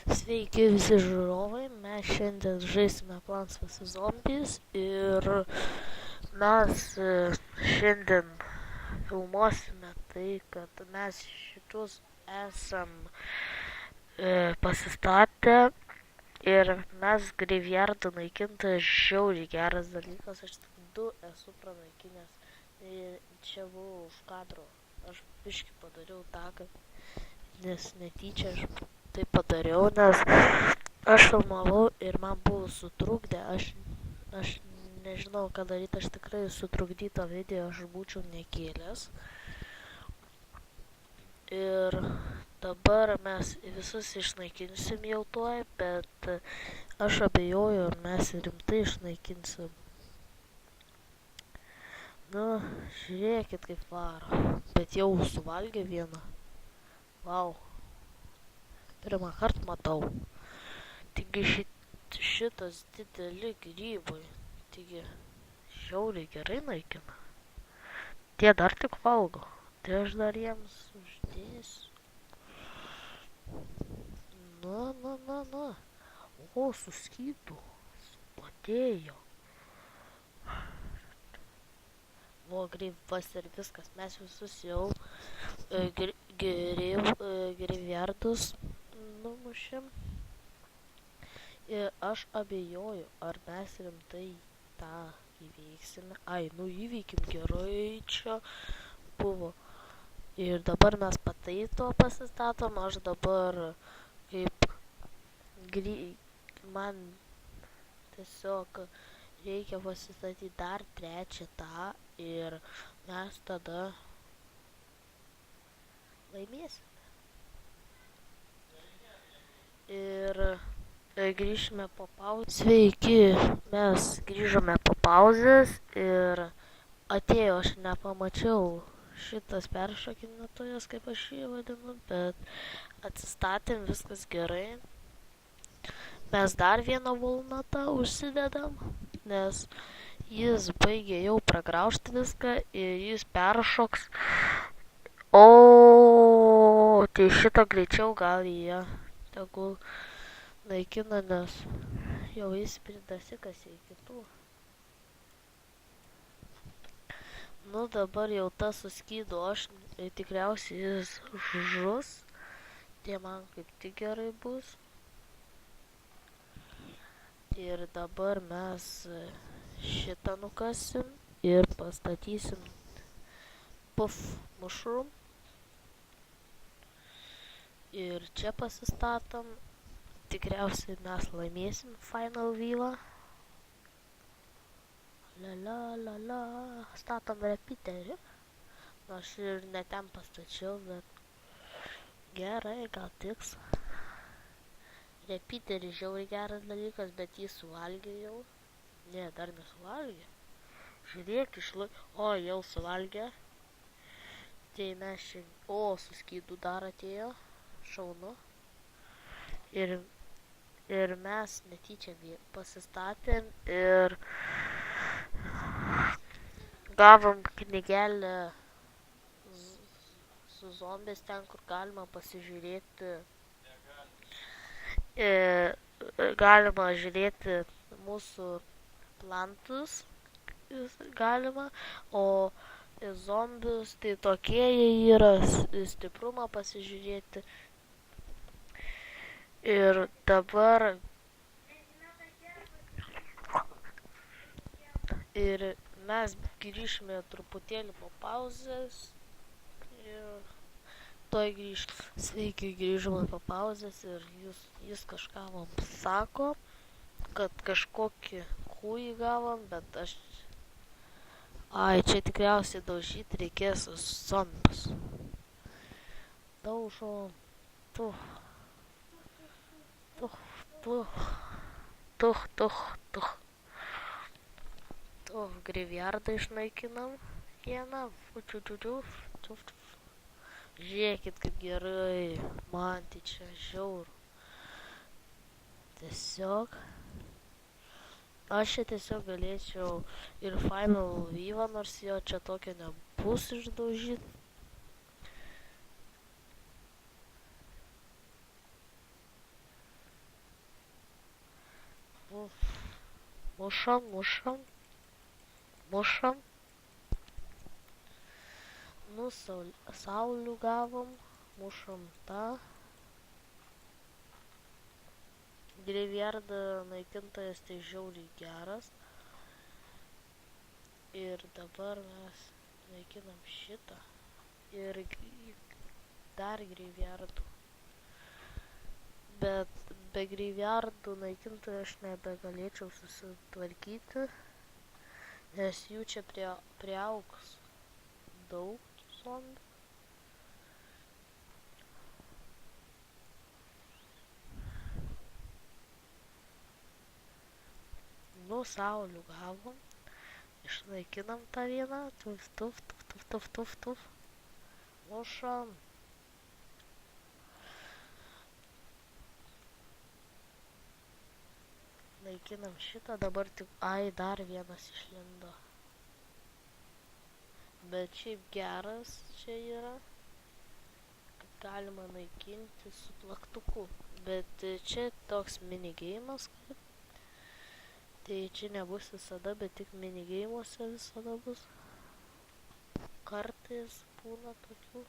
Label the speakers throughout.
Speaker 1: Sveiki visi žiūrovai, mes šiandien žaisime Plants vs Zombies ir mes šiandien filmuosime tai, kad mes šitus esam pasistatę ir mes Graveyardą naikinti žiauriai geras dalykas, aš tik 2 esu pranaikinęs ir čia buvau už kadro, aš biškį padariau taką, nes netyčia aš tai padariau, nes aš filmavau ir man buvo sutrukdę, aš nežinau ką daryti, aš tikrai sutrukdytą video aš būčiau nekėlęs. Ir dabar mes visus išnaikinsim jau tuoj, bet aš abejoju, ar mes rimtai išnaikinsim. Nu, žiūrėkit kaip varo, bet jau suvalgė vieną. Vau. Pirmą kartą matau. Taigi šitas dideli grybai, taigi žiauriai gerai naikina. Tie dar tik valgo, tai aš dar jiems uždėsiu. Na. O, suskytų, suplatėjo. O, grybas ir viskas, mes visus jau Graveyardus numušėm. Ir aš abejoju, ar mes rimtai tą įveiksime. Ai, nu įveikim gerai, čia buvo. Ir dabar mes pataito pasistatom, aš dabar kaip man tiesiog reikia pasistatyti dar 3 tą ir mes tada laimėsime. Ir grįžime po pauzės. Sveiki, mes grįžome po pauzės ir atėjo, aš nepamačiau šitas peršokinėtojas, kaip aš jį vadinu, bet atsistatėm, viskas gerai. Mes dar vieną walnutą užsidedam, nes jis baigė jau pragraužti viską ir jis peršoks. O, tai šito greičiau gal jie tegul naikina, nes jau jis pridasikasė į kitų. Nu dabar jau tas suskydo, aš tikriausiai jis žus, tai man kaip tik gerai bus. Ir dabar mes šitą nukasim ir pastatysim puff mushroom. Ir čia pasistatom, tikriausiai mes laimėsim final vylą. La, statom repeaterį. Aš ir ne ten pastačiau, bet gerai, gal tiks. Repeateris žiauriai geras dalykas, bet jį suvalgė jau. Ne, dar nesuvalgė. Žiūrėk, o, jau suvalgė. Tai mes čia, o, suskydų dar atėjo. Šaunu. Ir mes netyčia pasistatėm ir gavom knygelę su zombiais ten, kur galima pasižiūrėti. Galima žiūrėti mūsų plantus, galima, o zombius tai tokie jie yra, stiprumą pasižiūrėti. Ir dabar mes grįžime truputėlį po pauzės ir toj grįžt. Sveiki, grįžome po pauzės ir jis kažką mums sako, kad kažkokį kūjį gavom, bet aš... Ai, čia tikriausiai daužyti reikės zombius. Daužom. Graveyardą išnaikinam vieną. Žiūrėkit kaip gerai, man tai čia žiauru. Tiesiog aš čia tiesiog galėčiau ir final vyvą, nors jo čia tokio nebus išdaužyti. mušam. Nu, saulių gavom, mušam tą. Graveyard naikintojas tai žiauriai geras. Ir dabar mes naikinam šitą. Ir dar Graveyardų. Bet be Graveyardų naikintojų aš nebegalėčiau susitvarkyti, nes jų čia priaugs daug zombių. Nu, saulių gavom, išnaikinam tą vieną, tuf. Mušam. Naikinam šitą, dabar tik, dar vienas išlindo. Bet šiaip geras čia yra, kad galima naikinti su plaktuku. Bet čia toks minigeimas kaip. Tai čia nebus visada, bet tik minigeimuose visada bus. Kartais būna tokių.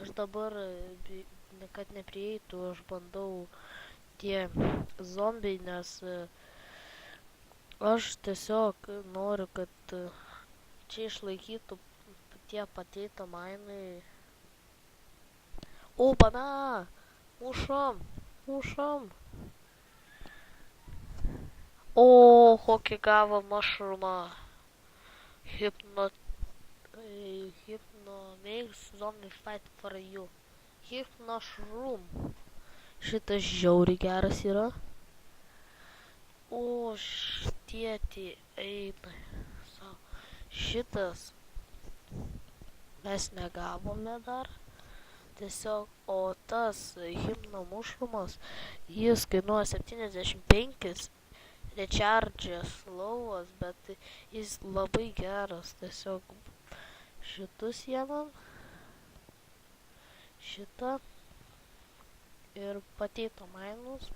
Speaker 1: Aš dabar, kad neprieitų, aš bandau tie zombiai, nes aš tiesiog noriu, kad čia išlaikytų tie potato mainai. O, bana! Mušam! O, kokį gavo mushroomą. Hypno makes zombie fight for you. Hypnoshroom. Šitas žiauriai geras yra. O, štietį eina. Šitas mes negavome dar. Tiesiog, o tas hipno mushrumas, jis kainuoja 75, recharge'as lauvas, bet jis labai geras. Tiesiog šitus jėmam, šitą ir potato mainus.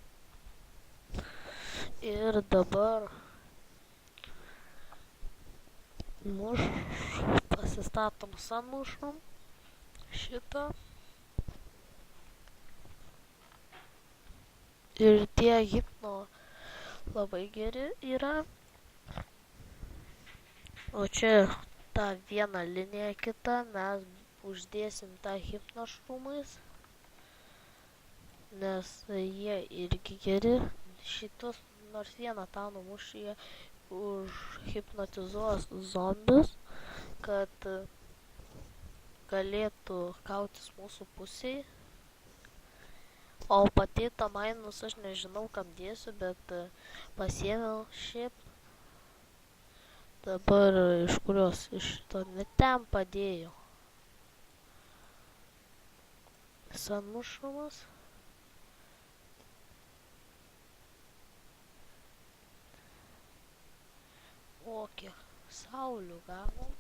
Speaker 1: Ir dabar pasistatom sun mushroom, šitą. Ir tie hipno labai geri yra. O čia tą vieną liniją kitą mes uždėsim tą hipnošrumais, nes jie irgi geri. Šitus nors vieną tą numuš, jie užhipnotizuos zombius, kad galėtų kautis mūsų pusėje. O potato mainus aš nežinau, kam dėsiu, bet pasiėmiau šiaip. Dabar iš kurios, iš to net ten padėjau. Sun mushrumas. O, kiek saulių gavom.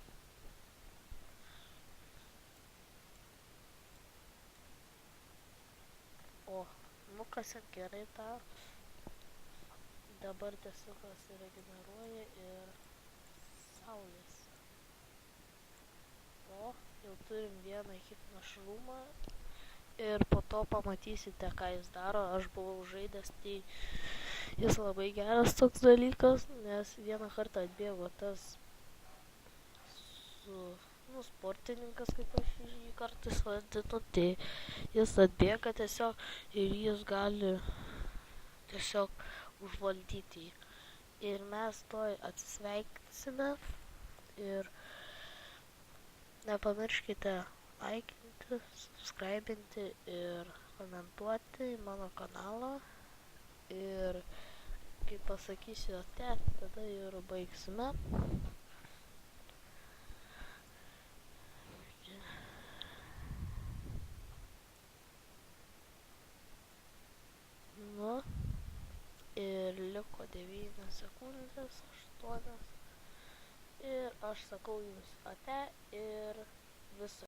Speaker 1: O, nukasėm gerai tą. Dabar tiesiog regeneruoja ir saulės. O, jau turim vieną hipnošrumą. Ir po to pamatysite, ką jis daro. Aš buvau žaidęs, tai jis labai geras toks dalykas, nes vieną kartą atbėgo tas sportininkas, kaip aš jį kartais vadinu, tai jis atbėga tiesiog ir jis gali tiesiog užvaldyti jį. Ir mes toj atsisveikinsime ir nepamirškite laikinti, subscribinti ir komentuoti į mano kanalą. Ir kai pasakysiu ate, tada ir baigsime. Nu, ir liko 9 sekundės, 8. Ir aš sakau jums ate ir viso